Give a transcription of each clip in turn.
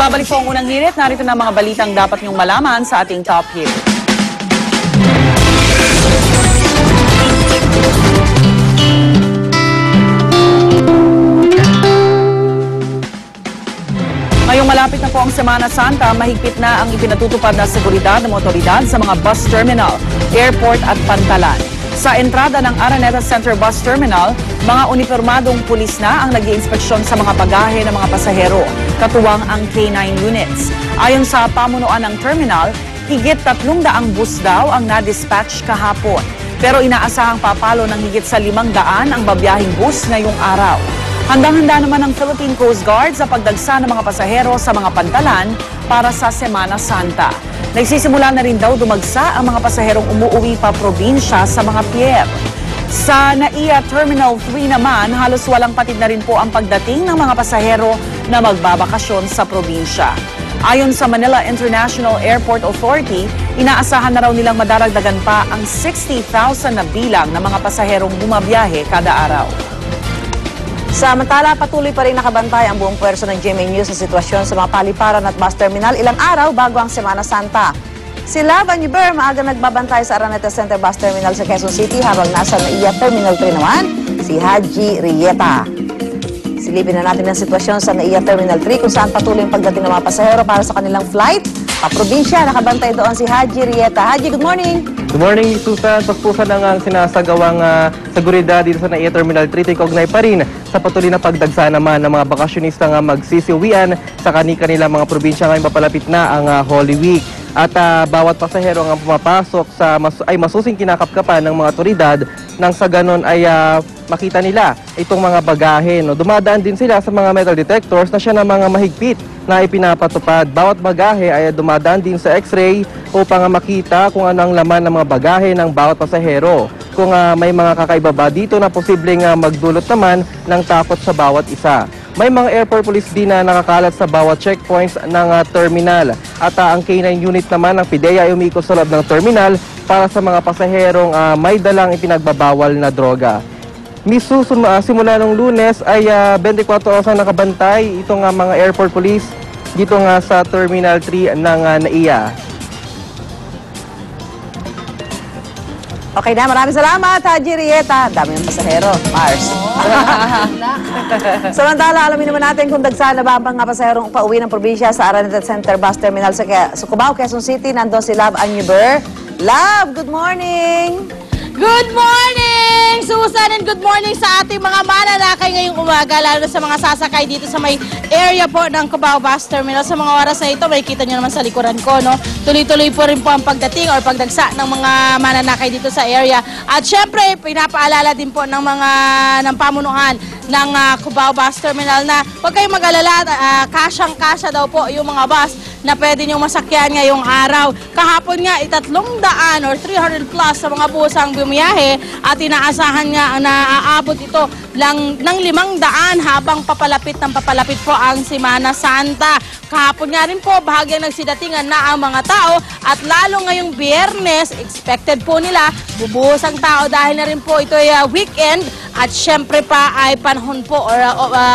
Nagbabalik po ang unang hirit. Narito na mga balitang dapat niyong malaman sa ating top hit. Ngayong malapit na po ang Semana Santa, mahigpit na ang ipinatutupad na seguridad ng otoridad sa mga bus terminal, airport at pantalan. Sa entrada ng Araneta Center Bus Terminal, mga uniformadong pulis na ang nag-iinspeksyon sa mga bagahe ng mga pasahero, katuwang ang K9 units. Ayon sa pamunuan ng terminal, higit 300 bus daw ang na-dispatch kahapon. Pero inaasahang papalo ng higit sa 500 ang babiyahing bus ngayong araw. Handang-handa naman ang Philippine Coast Guard sa pagdagsa ng mga pasahero sa mga pantalan para sa Semana Santa. Nagsisimula na rin daw dumagsa ang mga pasaherong umuuwi pa probinsya sa mga pier. Sa NAIA Terminal 3 naman, halos walang patid na rin po ang pagdating ng mga pasahero na magbabakasyon sa probinsya. Ayon sa Manila International Airport Authority, inaasahan na raw nilang madaragdagan pa ang 60,000 na bilang ng mga pasaherong bumabiyahe kada araw. Samantala, patuloy pa rin nakabantay ang buong puwersa ng GMA News sa sitwasyon sa mga paliparan at bus terminal ilang araw bago ang Semana Santa. Si Lava Nuber maaga nagbabantay sa Araneta Center Bus Terminal sa Quezon City habang nasa NAIA Terminal 3 naman si Haji Rieta. Silipin na natin ang sitwasyon sa NAIA Terminal 3 kung saan patuloy ang pagdating ng mga pasahero para sa kanilang flight. Paprobinsya, nakabantay doon si Haji Rieta. Haji, good morning! Good morning, Susan. Paspusan na nga ang sinasagawang seguridad dito sa NAIA Terminal 3. Kaugnay pa rin sa patuloy na pagdagsa naman ng mga bakasyonista nga magsisiuwian sa kanilang mga probinsya ngayong papalapit na ang Holy Week. At bawat pasahero ang pumapasok ay masusing kinakapkapan ng mga otoridad nang sa ganon ay makita nila itong mga bagahe. No? Dumadaan din sila sa mga metal detectors na siya na mga mahigpit na ipinapatupad. Bawat bagahe ay dumadaan din sa x-ray upang makita kung anong laman ng mga bagahe ng bawat pasahero. Kung may mga kakaiba ba dito na posibleng magdulot naman ng takot sa bawat isa. May mga airport police din na nakakalat sa bawat checkpoints ng terminal. At ang K9 unit naman ng PIDEA ay umikot sa loob ng terminal para sa mga pasaherong may dalang ipinagbabawal na droga. Simula nung Lunes ay 24 oras na nakabantay itong mga airport police dito nga sa Terminal 3 ng NAIA. Okay na, maraming salamat, Haji Rieta. Dami ng pasahero, Mars. Samantala, alamin naman natin kung dagsa na ba ang mga pasaherong pauwi ng probinsya sa Araneta Center Bus Terminal sa Cubao, Quezon City. Nandun si Love Anuber. Love, good morning! Good morning, Susan, and good morning sa ating mga mananakay ngayong umaga, lalo sa mga sasakay dito sa may area po ng Cubao Bus Terminal. Sa mga oras na ito, makikita nyo naman sa likuran ko, no? Tuloy-tuloy po rin po ang pagdating or pagdagsa ng mga mananakay dito sa area. At syempre, pinapaalala din po ng pamunuan ng Cubao Bus Terminal na huwag kayong mag-alala, kasyang-kasya daw po yung mga bus na pwede nyo masakyan ngayong araw. Kahapon nga, 300 or 300 plus sa mga busang bumiyahe at inaasahan nga na aabot ito ng 500 habang papalapit po ang Semana Santa. Kahapon nga rin po, bahagyang nagsidatingan na ang mga tao at lalo ngayong Biyernes, expected po nila bubuhos ang tao dahil na rin po ito ay weekend at syempre pa ay panahon po or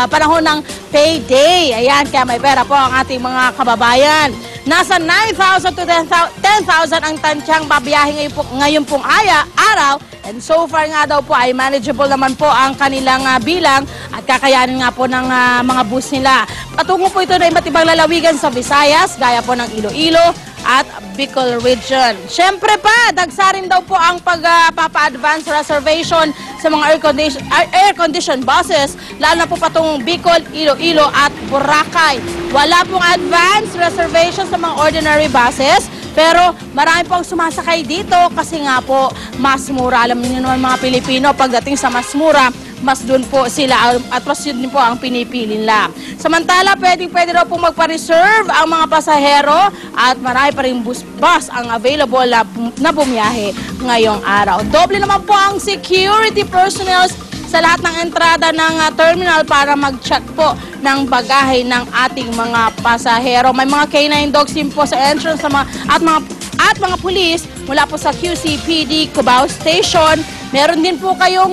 panahon ng payday. Ayan, kaya may pera po ang ating mga kababayan. Nasa 9,000 to 10,000 ang tansyang babiyahe ngayon pong araw. And so far nga daw po ay manageable naman po ang kanilang bilang at kakayanin nga po ng mga bus nila. Patungo po ito na iba't ibang lalawigan sa Visayas, gaya po ng Iloilo at Bicol Region. Siyempre pa, dagsa rin daw po ang pagpapa-advance reservation sa mga air-conditioned buses, lalo na po patungong Bicol, Iloilo at Boracay. Wala pong advance reservation sa mga ordinary buses, pero marami pong sumasakay dito kasi nga po mas mura. Alam niyo naman mga Pilipino, pagdating sa mas mura, mas doon po sila at mas yun din po ang pinipili nila. Samantala, pwede raw po magpa-reserve ang mga pasahero at marami pa rin bus ang available na bumiyahe ngayong araw. Doble naman po ang security personnel sa lahat ng entrada ng terminal para mag-check po ng bagahe ng ating mga pasahero. May mga K9 dogs din po sa entrance at mga pulis mula po sa QCPD Cubao Station. Meron din po kayong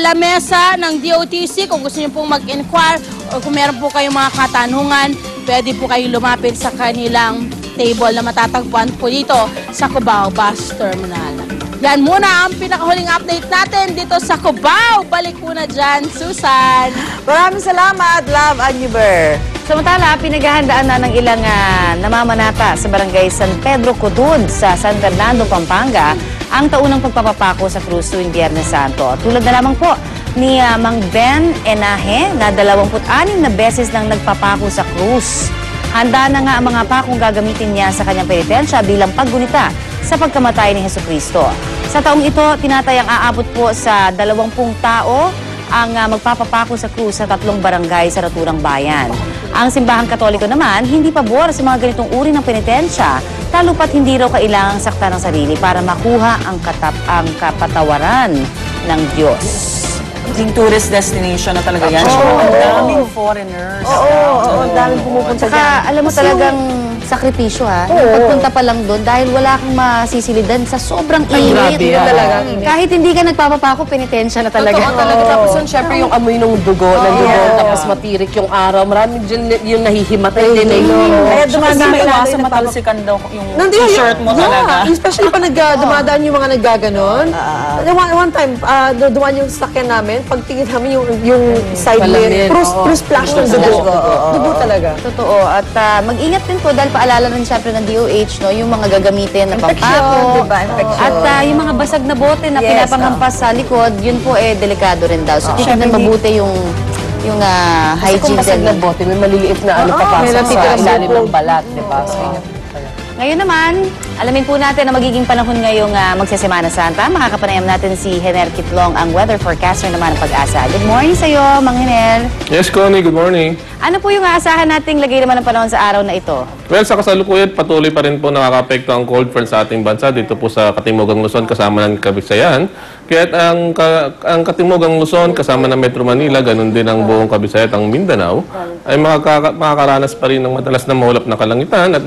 lamesa ng DOTC kung gusto niyo pong mag-inquire o kung meron po kayong mga katanungan pwede po kayong lumapit sa kanilang table na matatagpuan po dito sa Cubao Bus Terminal. Yan muna ang pinakahuling update natin dito sa Cubao. Balik muna dyan, Susan. Maraming salamat, Love Anyuber. Samantala, pinaghahandaan na ng ilang namamanata sa barangay San Pedro Codud sa San Fernando, Pampanga ang taunang pagpapapako sa krus tuwing Biyernes Santo. Tulad na lamang po ni Mang Ben Enahe na 26 na beses nang nagpapako sa krus. Handa na nga ang mga pakong gagamitin niya sa kanyang penitensya bilang paggunita sa pagkamatay ni Jesucristo. Sa taong ito, tinatayang aabot po sa 20 tao ang magpapapako sa krus sa 3 barangay sa naturang bayan. Ang simbahang Katoliko naman, hindi pabor sa mga ganitong uri ng penitensya, lalo pat hindi raw kailangang sakta ng sarili para makuha ang kapatawaran ng Diyos. Yung tourist destination na talaga yan. Ang daming foreigners. Oo, daming pumupunta Saka, dyan. alam mo talagang sakripisyo yung pagpunta pa lang doon dahil wala kang masisilidan sa sobrang init. Kahit hindi ka nagpapapako, penitensya na talaga. Totoo talaga. Tapos yun, syempre yung amoy ng dugo, tapos matirik yung araw. Marami dyan yung nahihimatay din. Kaya Kasi dumadaan may ka iwasan matalsikan daw yung t-shirt mo talaga. Especially pa dumadaan yung mga naggaganon. One time, dumaan yung sasakyan namin, pagtingin namin yung side mirror, plus splash ng dugo. Dugo talaga. Totoo. At mag-ingat din po dahil paalala rin siyempre ng DOH, no, yung mga gagamitin na pampako. Diba? Infection. At yung mga basag na bote na pinapanghampas sa likod, yun po delikado rin daw. So, titignan mabuti yung Kasi kung hygiene basag na din. bote, may maliliit na papasok sa ilalim ng balat, di ba? Ngayon naman, alamin po natin na magiging panahon ngayong magsesemana Santa. Makakapanayam natin si Hener Kitlong, ang weather forecaster naman ng Pag-asa. Good morning sa'yo, Mang Hener. Yes, Connie. Good morning. Ano po yung aasahan nating lagay naman ng panahon sa araw na ito? Well, sa kasalukuyan, patuloy pa rin po nakaka-apekto ang cold front sa ating bansa dito po sa Katimugang Luzon kasama ng Kabisayan. Kaya't ang Katimugang Luzon kasama ng Metro Manila, ganun din ang buong Kabisayan at ang Mindanao, ay makakaranas pa rin ng madalas na maulap na kalangitan at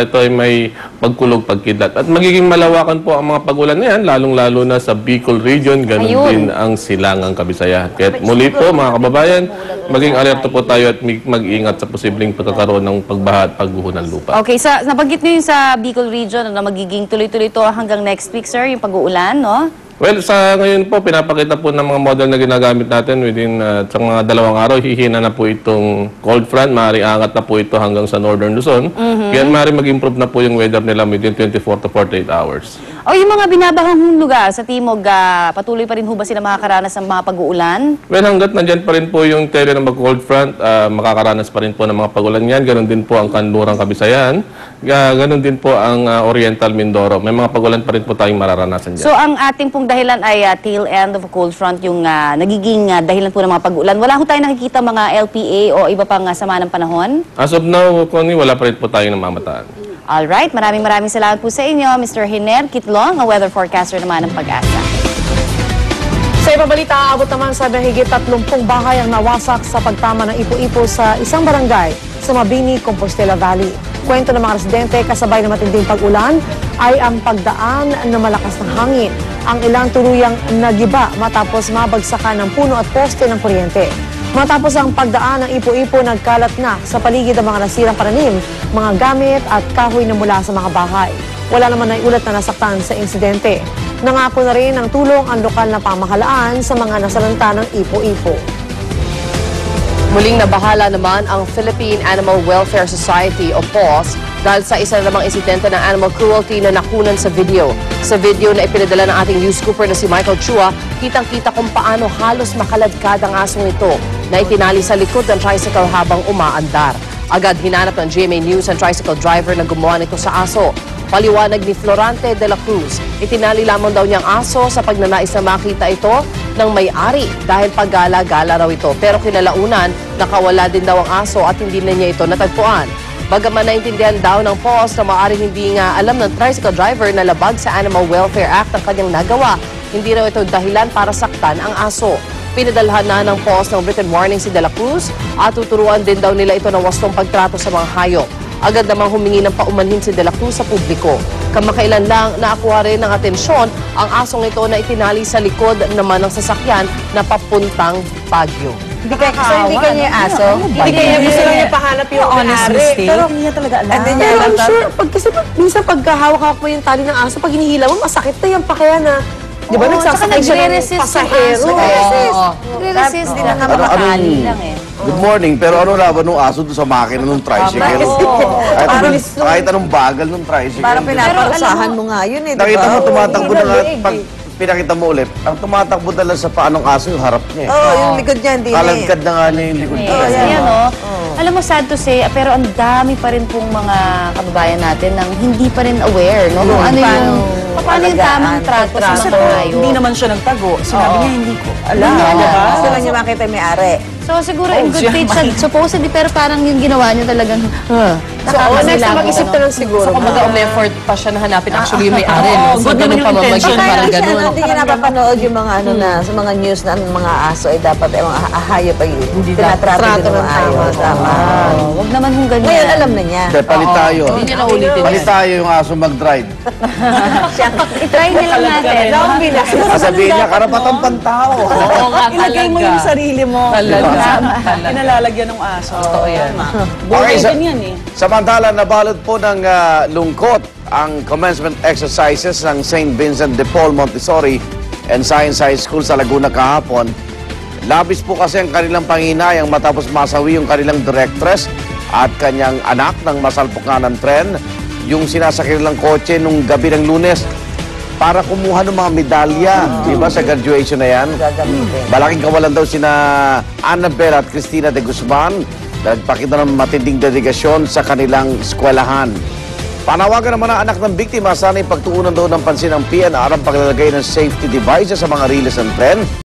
ito ay may pagkulog, pagkidlat. At magiging malawakan po ang mga pagulan na yan, lalong-lalo na sa Bicol region, ganun din ang Silangang Kabisayan. Kaya't muli po mga kababayan, maging alerto po tayo at mag-ingat sa posibleng pagkakaroon ng pagbaha at pagguho ng lupa. Okay, nabanggit niyo yung sa Bicol region na magiging tuloy-tuloy to hanggang next week, sir, yung pag-uulan, no? Well, sa ngayon po, pinapakita po ng mga model na ginagamit natin within sa mga 2 araw, hihina na po itong cold front. Maaaring angat na po ito hanggang sa northern Luzon. Kaya maaaring mag-improve na po yung weather nila within 24 to 48 hours. O yung mga binabahang lugar sa Timog, patuloy pa rin ho ba sila makakaranas ng mga pag-uulan? Well, hanggat nandyan pa rin po yung terrain ng cold front, makakaranas pa rin po ng mga pag-ulan yan. Ganon din po ang Kanlurang Kabisayan. Ganon din po ang Oriental Mindoro. May mga pag-ulan pa rin po tayong mararanasan dyan. So ang ating pong dahilan ay tail end of a cold front, yung nagiging dahilan po ng mga pag-ulan. Wala ho tayong nakikita mga LPA o iba pang sama ng panahon? As of now, Connie, wala pa rin po tayong namamataan. Alright, maraming salamat po sa inyo, Mr. Hener Kitlong, ang weather forecaster naman ng Pag-asa. Sa ibang balita, aabot naman sa mahigit 30 bahay ang nawasak sa pagtama ng ipo-ipo sa isang barangay sa Mabini, Compostela Valley. Kwento ng mga residente, kasabay ng matinding pag-ulan ay ang pagdaan ng malakas na hangin. Ang ilang tuluyang nagiba matapos mabagsakan ng puno at poste ng kuryente. Matapos ang pagdaan ng ipo-ipo, nagkalat na sa paligid ang mga nasirang pananim, mga gamit at kahoy na mula sa mga bahay. Wala naman naiulat na nasaktan sa insidente. Nangako na rin ng tulong ang lokal na pamahalaan sa mga nasalanta ng ipo-ipo. Muling nabahala naman ang Philippine Animal Welfare Society o PAWS dahil sa isa namang insidente ng animal cruelty na nakunan sa video. Sa video na ipinadala ng ating news scooper na si Michael Chua, kitang-kita kung paano halos makaladkad ang asong ito na itinali sa likod ng tricycle habang umaandar. Agad hinanap ng GMA News ang tricycle driver na gumawa nito sa aso. Paliwanag ni Florante de la Cruz, itinali lamang daw niyang aso sa pagnanais na makita ito ng may-ari dahil paggala-gala raw ito. Pero kinalaunan, nakawala din daw ang aso at hindi na niya ito natagpuan. Bagaman naintindihan daw ng PAWS na maaaring hindi nga alam ng tricycle driver na labag sa Animal Welfare Act ang kanyang nagawa, hindi raw ito dahilan para saktan ang aso. Pinadalhan na ng PAWS ng written warning si de la Cruz at tuturuan din daw nila ito ng wastong pagtrato sa mga hayop. Agad namang humingi ng paumanhin si de la Cruz sa publiko. Kamakailan lang naakuha rin ng atensyon ang asong ito na itinali sa likod naman ng sasakyan na papuntang Baguio. Hindi kanya yung aso. Hindi kaya gusto lang niya pahanap yung Honest may-ari. mistake. Pero, Hindi niya talaga alam. Hindi niya pero alam. I'm sure, kasi minsan pagkahawak-hawak mo yung tali ng aso, pag hinihila mo, masakit na yan pa kaya na, di ba, nagsasakay siya ng pasahero. Nagre-resist. Hindi na naman makatali lang eh. Good morning, pero ano laban ng aso doon sa makina ng tricycle? Kahit anong bagal ng tricycle. Parang pinaparusahan mo nga yun eh. Nakita mo, diba? tumatakbo na nga. Pag pinakita mo ulit, ang tumatakbo talaga sa paanong aso yung harap niya. Oo, yung likod niya, hindi na eh. Kalagkad na nga niya yung likod niya. Kasi yan, alam mo, sad to say, pero ang dami pa rin pong mga kababayan natin nang hindi pa rin aware, no? Kung ano yung, paano yung tamang trato sa Kasi mga po, hayop. hindi naman siya nagtago. Sinabi niya, hindi ko alam. Gusto lang niya makita yung may-ari. So siguro in good faith, supposedly, pero parang yung ginawa niya talagang, So, next time mag-isip na lang siguro. So, kumbaga, effort pa siya na hanapin actually yung may-ari, no? So, good ganun naman pa yung mamagin, intention. parang Kasi ganun. hindi niya napapanood yung mga ano na, sa mga news na ang mga aso ay dapat, ay mga hayop ay tinatrato din ng ayos. Tama. wag naman kung ganyan. Ngayon, alam na niya. Hindi, palit tayo. Hindi niya naulitin Palit yan. tayo yung aso mag-drive. I-try nila natin. Sasabihin niya, karapatang pantao. Oo nga, Ilagay mo talaga. yung sarili mo. Talaga. Pinalalagyan ng aso. Totoo yan. Okay, Buhay din yan eh. Samantala, nabalot po ng lungkot ang commencement exercises ng St. Vincent de Paul Montessori and Science High School sa Laguna kahapon. Labis po kasi ang kanilang panghinayang matapos masawi yung kanilang directress at kanyang anak ng masalpok nga ng tren, yung sinasakyan ng kotse nung gabi ng Lunes para kumuha ng mga medalya, di ba, sa graduation na yan. Malaking kawalan daw sina Annabel at Cristina de Guzman na nagpakita ng matinding dedigasyon sa kanilang eskwelahan. Panawagan naman ang anak ng biktima, sana ipagtuunan daw ng pansin ng PNR ang paglalagay ng safety devices sa mga riles ng tren